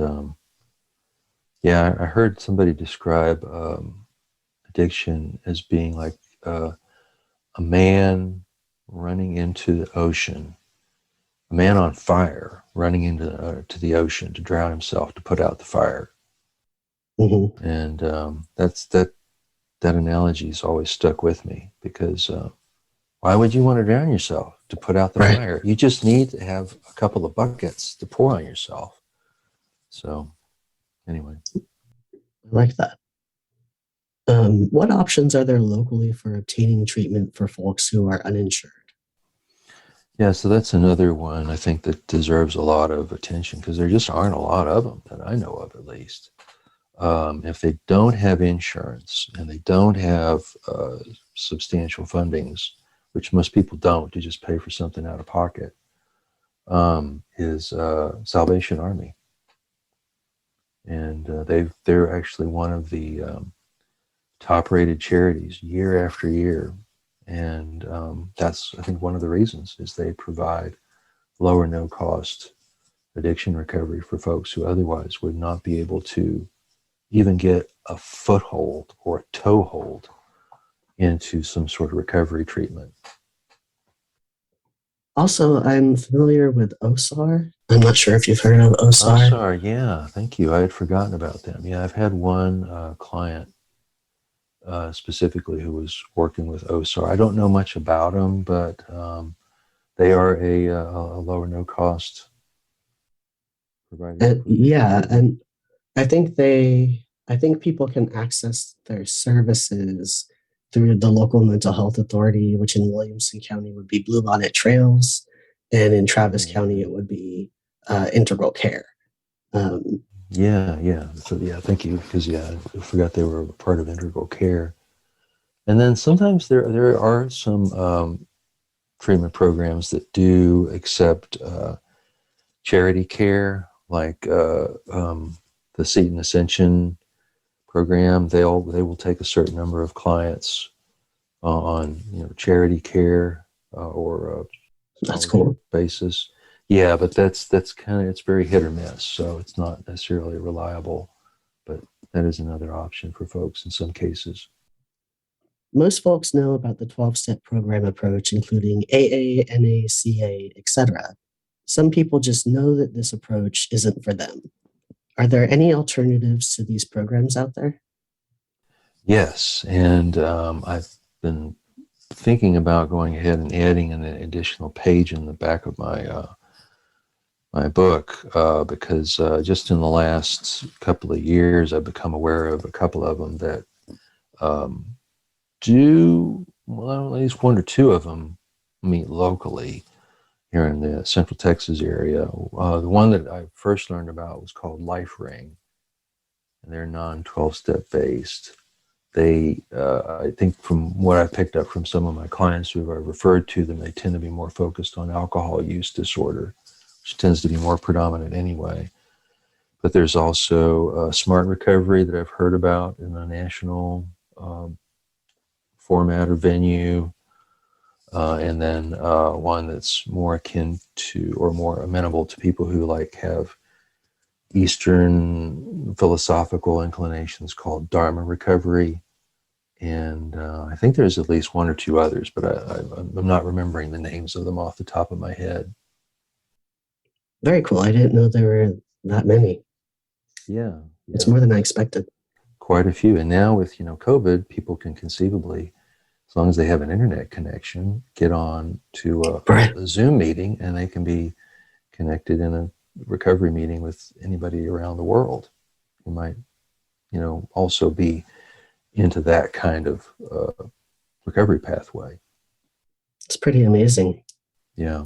yeah, I heard somebody describe addiction as being like a man running into the ocean, a man on fire running into to the ocean to drown himself to put out the fire. Mm-hmm. And that analogy's always stuck with me because why would you want to drown yourself to put out the Right. fire? You just need to have a couple of buckets to pour on yourself. So anyway. I like that. What options are there locally for obtaining treatment for folks who are uninsured? Yeah, so that's another one I think that deserves a lot of attention because there just aren't a lot of them that I know of, at least. If they don't have insurance and they don't have substantial fundings, which most people don't, to just pay for something out of pocket, is Salvation Army. And they're actually one of the top-rated charities year after year. And that's, I think, one of the reasons is they provide low or no cost addiction recovery for folks who otherwise would not be able to even get a foothold or a toehold into some sort of recovery treatment. Also, I'm familiar with OSAR. I'm not sure if you've heard of OSAR. OSAR, yeah, thank you. I had forgotten about them. Yeah, I've had one client specifically who was working with OSAR. I don't know much about them, but they are a low or no cost provider. Yeah, and I think people can access their services through the local mental health authority, which in Williamson County would be Bluebonnet Trails, and in Travis County it would be Integral Care. Yeah. So yeah, thank you, because yeah, I forgot they were part of Integral Care. And then sometimes there are some treatment programs that do accept charity care, like the Seton Ascension program. They will take a certain number of clients on charity care or That's cool. basis. Yeah, but that's kind of, it's very hit or miss, so it's not necessarily reliable. But that is another option for folks in some cases. Most folks know about the 12-step program approach, including AA, NA, CA, etc. Some people just know that this approach isn't for them. Are there any alternatives to these programs out there? Yes, and I've been thinking about going ahead and adding an additional page in the back of my my book because just in the last couple of years, I've become aware of a couple of them that do, well, at least one or two of them meet locally here in the Central Texas area. The one that I first learned about was called Life Ring, and they're non-12-step based. They, I think from what I picked up from some of my clients who I've referred to them, they tend to be more focused on alcohol use disorder, which tends to be more predominant anyway. But there's also Smart Recovery that I've heard about in a national format or venue. And then one that's more akin to or more amenable to people who have Eastern philosophical inclinations, called Dharma Recovery. And I think there's at least one or two others, but I'm not remembering the names of them off the top of my head. Very cool. I didn't know there were that many. Yeah. It's more than I expected. Quite a few. And now with, COVID, people can conceivably, as long as they have an internet connection, get on to a Zoom meeting, and they can be connected in a recovery meeting with anybody around the world who might, also be into that kind of recovery pathway. It's pretty amazing. Yeah.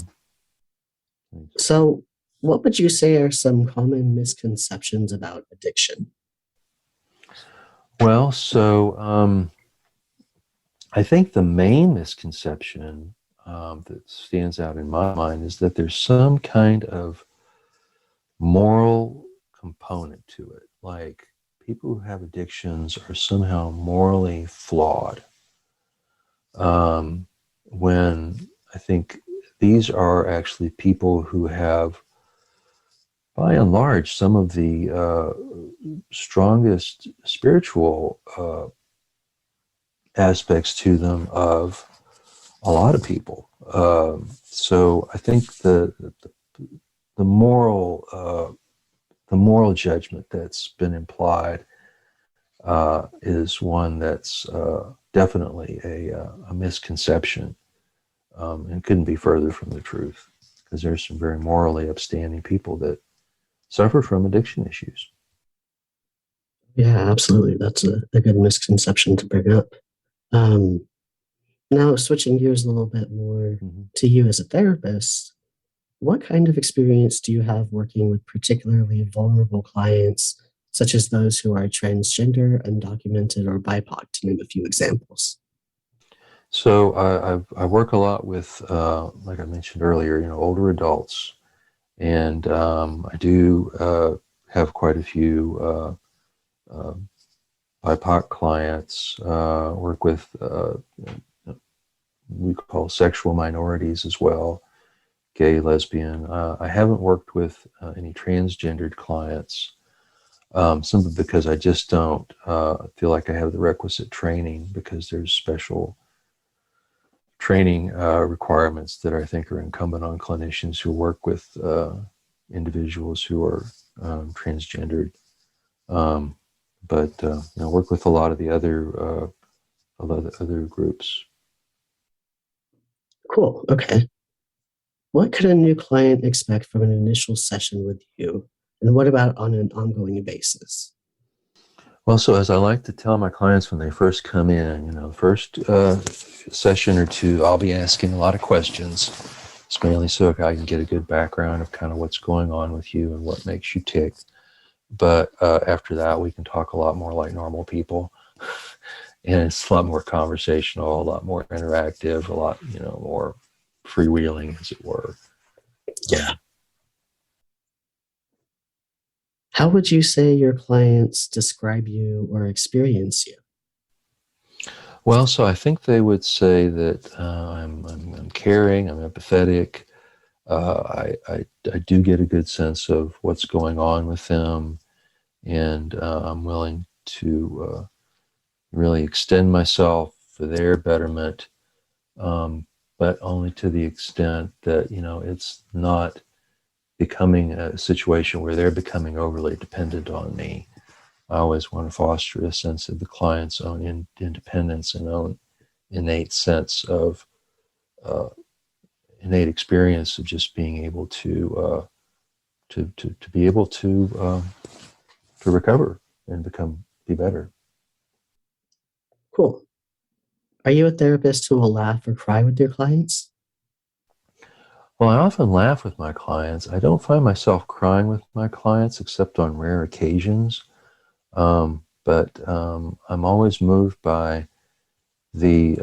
Thanks. So, what would you say are some common misconceptions about addiction? Well, so I think the main misconception that stands out in my mind is that there's some kind of moral component to it. Like people who have addictions are somehow morally flawed. When I think these are actually people who have, by and large, some of the strongest spiritual aspects to them of a lot of people. So I think the moral judgment that's been implied is one that's definitely a misconception, and couldn't be further from the truth, because there's some very morally upstanding people that suffer from addiction issues. Yeah, absolutely. That's a good misconception to bring up. Um, Now, switching gears a little bit more Mm-hmm. to you as a therapist, what kind of experience do you have working with particularly vulnerable clients, such as those who are transgender, undocumented, or BIPOC, to name a few examples? So I work a lot with, like I mentioned earlier, older adults, and I do have quite a few uh, BIPOC clients. Work with we call sexual minorities as well, gay, lesbian. I haven't worked with any transgendered clients, simply because I just don't feel like I have the requisite training, because there's special training requirements that I think are incumbent on clinicians who work with individuals who are transgendered. Um, but work with a lot of the other groups. Cool. Okay. What could a new client expect from an initial session with you? And what about on an ongoing basis? Well, so as I like to tell my clients when they first come in, the first session or two, I'll be asking a lot of questions. It's mainly so I can get a good background of kind of what's going on with you and what makes you tick. But after that, we can talk a lot more like normal people. And it's a lot more conversational, a lot more interactive, a lot, more freewheeling, as it were. Yeah. How would you say your clients describe you or experience you? Well, so I think they would say that I'm caring, I'm empathetic. I do get a good sense of what's going on with them, and I'm willing to really extend myself for their betterment, but only to the extent that it's not becoming a situation where they're becoming overly dependent on me. I always want to foster a sense of the client's own independence and own innate sense of innate experience of just being able to be able to recover and be better. Cool. Are you a therapist who will laugh or cry with your clients? Well, I often laugh with my clients. I don't find myself crying with my clients except on rare occasions. But I'm always moved by the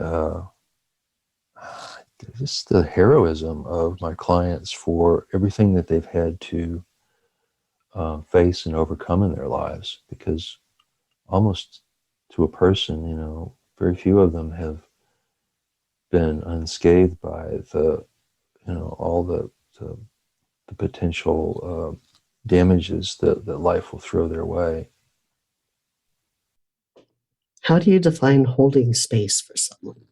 just the heroism of my clients for everything that they've had to face and overcome in their lives. Because almost to a person, very few of them have been unscathed by all the potential damages that life will throw their way. How do you define holding space for someone?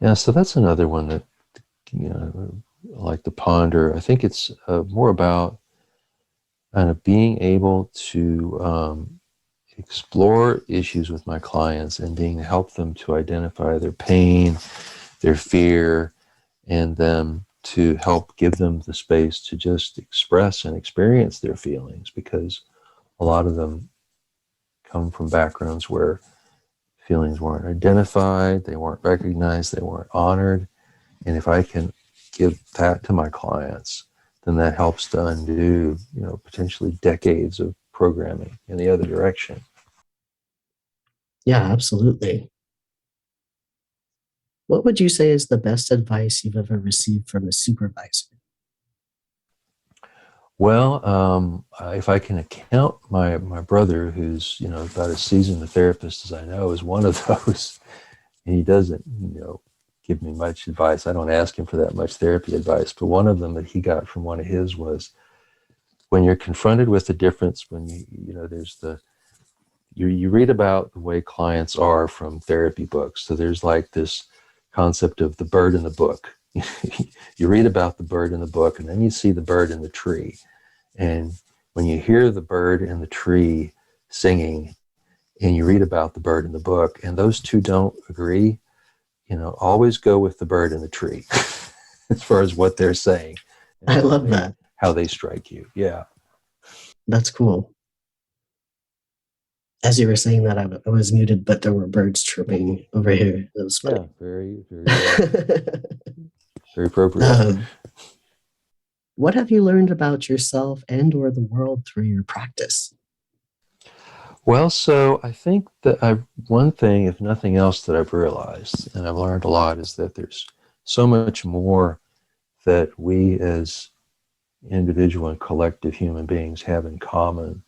Yeah, so that's another one that I like to ponder. I think it's more about kind of being able to explore issues with my clients and being to help them to identify their pain, their fear, and then to help give them the space to just express and experience their feelings, because a lot of them come from backgrounds where feelings weren't identified, they weren't recognized, they weren't honored. And if I can give that to my clients, then that helps to undo, potentially decades of programming in the other direction. Yeah, absolutely. What would you say is the best advice you've ever received from a supervisor? Well, if I can account my brother, who's, about as seasoned a therapist as I know, is one of those. And he doesn't, give me much advice. I don't ask him for that much therapy advice. But one of them that he got from one of his was, when you're confronted with the difference, when you read about the way clients are from therapy books. So there's like this concept of the bird in the book. You read about the bird in the book, and then you see the bird in the tree. And when you hear the bird in the tree singing, and you read about the bird in the book, and those two don't agree, always go with the bird in the tree as far as what they're saying. I love that. How they strike you. Yeah. That's cool. As you were saying that, I was muted, but there were birds chirping over here. That was funny. Yeah, very, very, very appropriate. What have you learned about yourself and or the world through your practice? Well, so I think that one thing, if nothing else, that I've realized, and I've learned a lot, is that there's so much more that we as individual and collective human beings have in common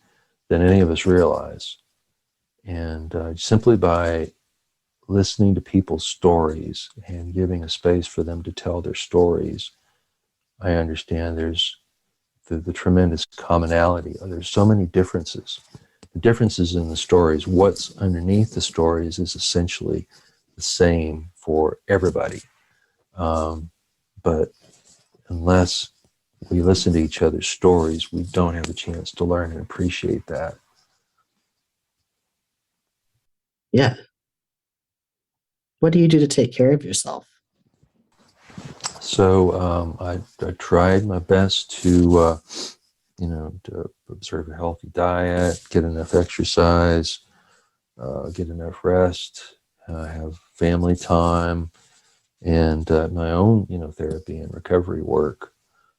than any of us realize. And simply by listening to people's stories and giving a space for them to tell their stories, I understand there's the tremendous commonality. There's so many differences. The differences in the stories, what's underneath the stories is essentially the same for everybody. But unless we listen to each other's stories, we don't have a chance to learn and appreciate that. Yeah. What do you do to take care of yourself? So I tried my best to observe a healthy diet, get enough exercise, get enough rest, have family time, and my own, therapy and recovery work.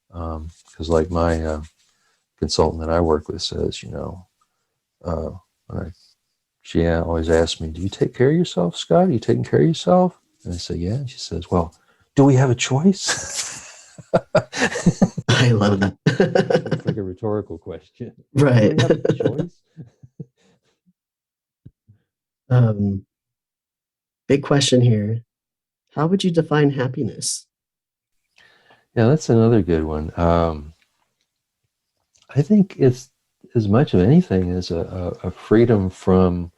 Because like my consultant that I work with says, she always asks me, "Do you take care of yourself, Scott? Are you taking care of yourself?" And I say, "Yeah." And she says, "Well, do we have a choice?" I love that. It's like a rhetorical question. Right. Do we have a choice? Big question here. How would you define happiness? Yeah, that's another good one. I think it's as much of anything as a freedom from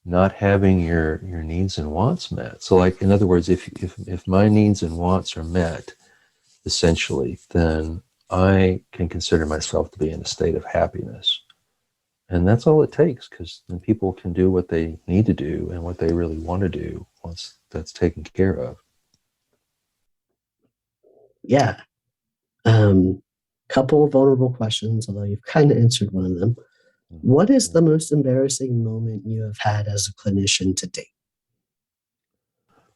not having your needs and wants met. So, like, in other words, if my needs and wants are met, essentially, then I can consider myself to be in a state of happiness. And that's all it takes, because then people can do what they need to do and what they really want to do once that's taken care of. Yeah. Couple of vulnerable questions, although you've kind of answered one of them. What is the most embarrassing moment you have had as a clinician to date?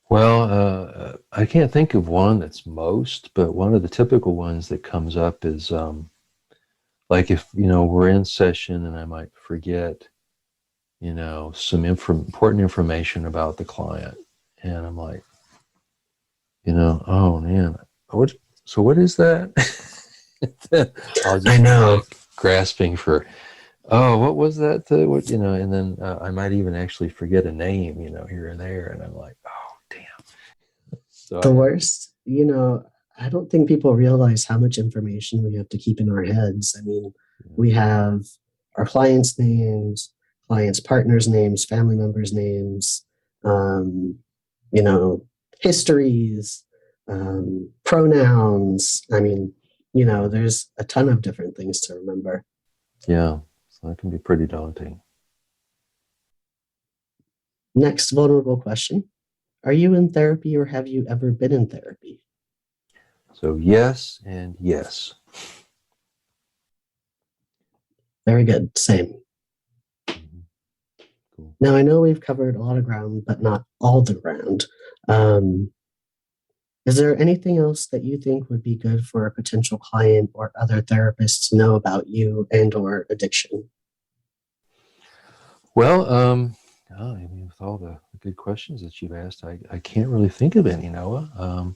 Well, I can't think of one that's most, but one of the typical ones that comes up is like if, we're in session and I might forget, some important information about the client. And I'm like, oh man, what is that? I'll just I know. like grasping for, oh, what was that? And then I might even actually forget a name, here and there. And I'm like, oh, damn. So The worst, I don't think people realize how much information we have to keep in our heads. I mean, we have our clients' names, clients' partners' names, family members' names, histories, pronouns. I mean, there's a ton of different things to remember. Yeah, so that can be pretty daunting. Next vulnerable question. Are you in therapy or have you ever been in therapy? So yes and yes. Very good. Same. Mm-hmm. Cool. Now, I know we've covered a lot of ground, but not all the ground. Is there anything else that you think would be good for a potential client or other therapists to know about you and or addiction? Well, I mean, with all the good questions that you've asked, I can't really think of any, Noah.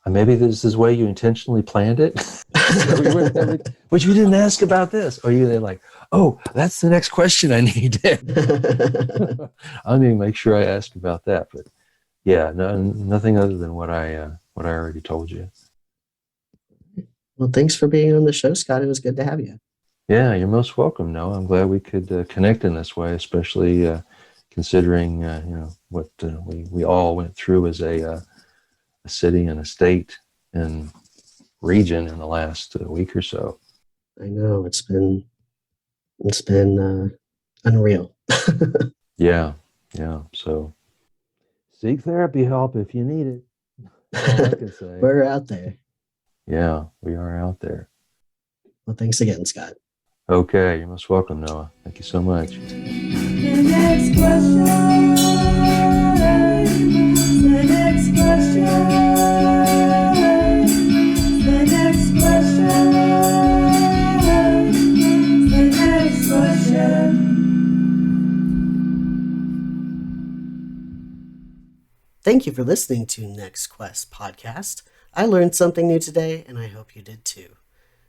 Maybe this is the way you intentionally planned it. But you didn't ask about this. Or you're like, oh, that's the next question I need. I need to make sure I ask about that. But yeah, nothing other than what I already told you. Well, thanks for being on the show, Scott. It was good to have you. Yeah, you're most welcome, Noah. I'm glad we could connect in this way, especially considering what we all went through as a city and a state and region in the last week or so. I know it's been unreal. Yeah. So seek therapy help if you need it. That's all I can say. We're out there. Yeah, we are out there. Well, thanks again, Scott. Okay, you're most welcome, Noah. Thank you so much. The next question. The next question. The next question. The next question. Thank you for listening to NextQuest podcast. I learned something new today, and I hope you did too.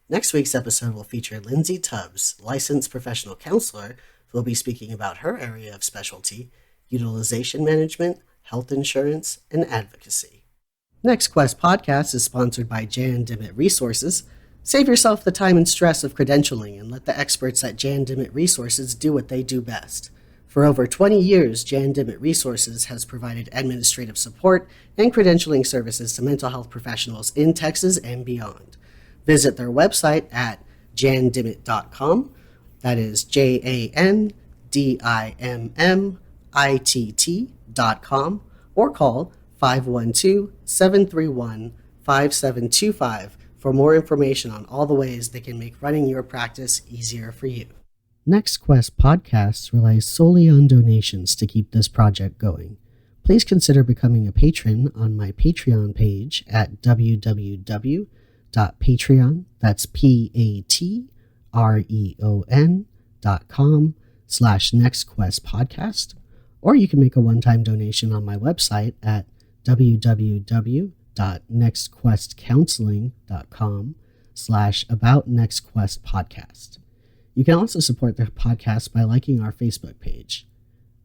Next week's episode will feature Lindsay Tubbs, licensed professional counselor, who will be speaking about her area of specialty, utilization management, health insurance, and advocacy. NextQuest podcast is sponsored by Jan Dimmitt Resources. Save yourself the time and stress of credentialing and let the experts at Jan Dimmitt Resources do what they do best. For over 20 years, Jan Dimmitt Resources has provided administrative support and credentialing services to mental health professionals in Texas and beyond. Visit their website at jandimmitt.com. That is JANDIMMITT.com, or call 512-731-5725 for more information on all the ways they can make running your practice easier for you. NextQuest podcasts rely solely on donations to keep this project going. Please consider becoming a patron on my Patreon page at www.patreon, that's patreon.com/NextQuestPodcast, or you can make a one-time donation on my website at www.nextquestcounseling.com/aboutnextquestpodcast. You can also support the podcast by liking our Facebook page.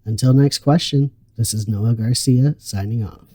Until next question, this is Noah Garcia signing off.